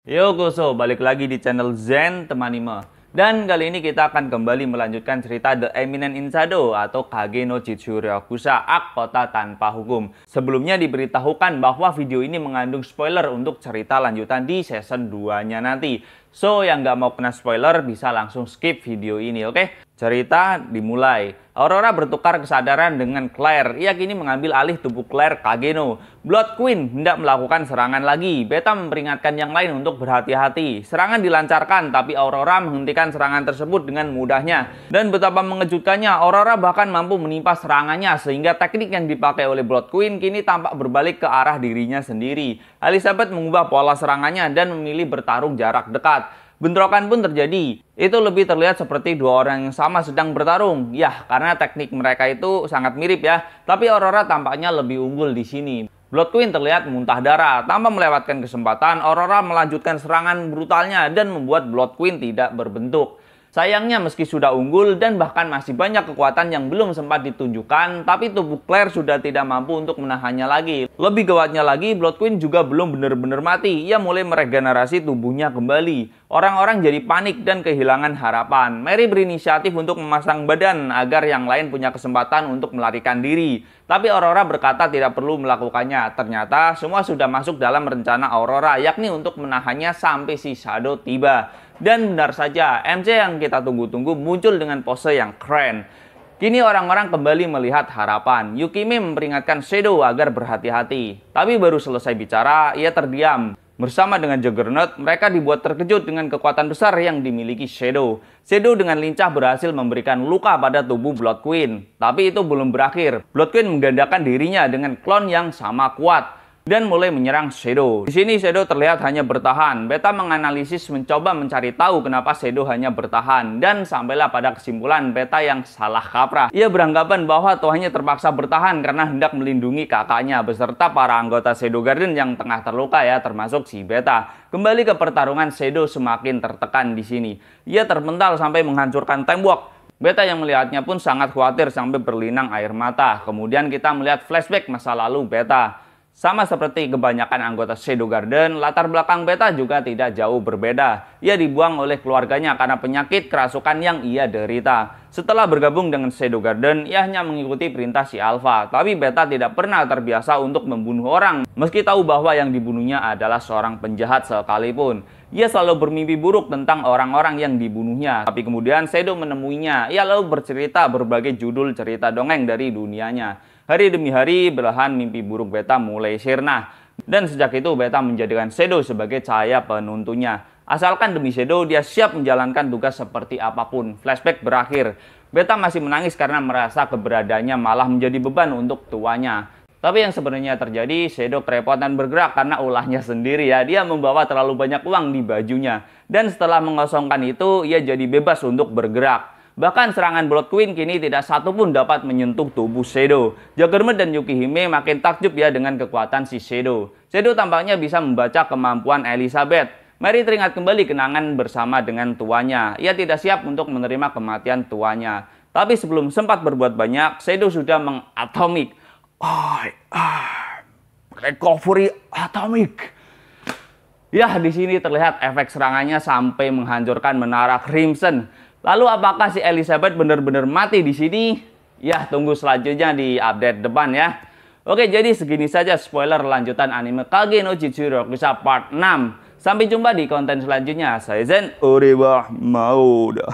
Yo Goso, balik lagi di channel Zen Temanime. Dan kali ini kita akan kembali melanjutkan cerita The Eminent Insado atau Kage no Jitsu Ryokusha Arc Kota Tanpa Hukum. Sebelumnya diberitahukan bahwa video ini mengandung spoiler untuk cerita lanjutan di season 2-nya nanti. So, yang nggak mau kena spoiler bisa langsung skip video ini, oke? Cerita dimulai. Aurora bertukar kesadaran dengan Claire. Ia kini mengambil alih tubuh Claire Kageno. Blood Queen hendak melakukan serangan lagi. Beta memperingatkan yang lain untuk berhati-hati. Serangan dilancarkan, tapi Aurora menghentikan serangan tersebut dengan mudahnya. Dan betapa mengejutkannya, Aurora bahkan mampu menimpa serangannya, sehingga teknik yang dipakai oleh Blood Queen kini tampak berbalik ke arah dirinya sendiri. Elizabeth mengubah pola serangannya dan memilih bertarung jarak dekat. Bentrokan pun terjadi. Itu lebih terlihat seperti dua orang yang sama sedang bertarung. Ya, karena teknik mereka itu sangat mirip ya. Tapi Aurora tampaknya lebih unggul di sini. Blood Queen terlihat muntah darah. Tanpa melewatkan kesempatan, Aurora melanjutkan serangan brutalnya dan membuat Blood Queen tidak berbentuk. Sayangnya meski sudah unggul dan bahkan masih banyak kekuatan yang belum sempat ditunjukkan, tapi tubuh Claire sudah tidak mampu untuk menahannya lagi. Lebih gawatnya lagi, Blood Queen juga belum benar-benar mati. Ia mulai meregenerasi tubuhnya kembali. Orang-orang jadi panik dan kehilangan harapan. Mary berinisiatif untuk memasang badan agar yang lain punya kesempatan untuk melarikan diri. Tapi Aurora berkata tidak perlu melakukannya. Ternyata semua sudah masuk dalam rencana Aurora, yakni untuk menahannya sampai si Shadow tiba. Dan benar saja, MC yang kita tunggu-tunggu muncul dengan pose yang keren. Kini orang-orang kembali melihat harapan. Yukime memperingatkan Shadow agar berhati-hati. Tapi baru selesai bicara, ia terdiam. Bersama dengan Juggernaut, mereka dibuat terkejut dengan kekuatan besar yang dimiliki Shadow. Shadow dengan lincah berhasil memberikan luka pada tubuh Blood Queen. Tapi itu belum berakhir. Blood Queen menggandakan dirinya dengan klon yang sama kuat dan mulai menyerang Shadow. Di sini Shadow terlihat hanya bertahan. Beta menganalisis mencoba mencari tahu kenapa Shadow hanya bertahan, dan sampailah pada kesimpulan Beta yang salah kaprah. Ia beranggapan bahwa tuannya terpaksa bertahan karena hendak melindungi kakaknya beserta para anggota Shadow Garden yang tengah terluka ya, termasuk si Beta. Kembali ke pertarungan, Shadow semakin tertekan di sini. Ia terpental sampai menghancurkan tembok. Beta yang melihatnya pun sangat khawatir sampai berlinang air mata. Kemudian kita melihat flashback masa lalu Beta. Sama seperti kebanyakan anggota Shadow Garden, latar belakang Beta juga tidak jauh berbeda. Ia dibuang oleh keluarganya karena penyakit kerasukan yang ia derita. Setelah bergabung dengan Shadow Garden, ia hanya mengikuti perintah si Alpha. Tapi Beta tidak pernah terbiasa untuk membunuh orang, meski tahu bahwa yang dibunuhnya adalah seorang penjahat sekalipun. Ia selalu bermimpi buruk tentang orang-orang yang dibunuhnya. Tapi kemudian Shadow menemuinya. Ia lalu bercerita berbagai judul cerita dongeng dari dunianya. Hari demi hari, belahan mimpi buruk Beta mulai sirna. Dan sejak itu Beta menjadikan Shadow sebagai cahaya penuntunnya. Asalkan demi Shadow, dia siap menjalankan tugas seperti apapun. Flashback berakhir. Beta masih menangis karena merasa keberadaannya malah menjadi beban untuk tuanya. Tapi yang sebenarnya terjadi, Shadow kerepotan bergerak karena ulahnya sendiri ya. Dia membawa terlalu banyak uang di bajunya. Dan setelah mengosongkan itu, ia jadi bebas untuk bergerak. Bahkan serangan Blood Queen kini tidak satu pun dapat menyentuh tubuh Shadow. Juggernaut dan Yukihime makin takjub ya dengan kekuatan si Shadow. Shadow tampaknya bisa membaca kemampuan Elizabeth. Mary teringat kembali kenangan bersama dengan tuanya. Ia tidak siap untuk menerima kematian tuanya. Tapi sebelum sempat berbuat banyak, Shadow sudah mengatomic. Recovery atomic. Ya, di sini terlihat efek serangannya sampai menghancurkan menara Crimson. Lalu apakah si Elizabeth benar-benar mati di sini? Ya, tunggu selanjutnya di update depan ya. Oke, jadi segini saja spoiler lanjutan anime Kage no Jitsu Ryokusha Part 6. Sampai jumpa di konten selanjutnya. Saya Zen, Oriwa mau dah.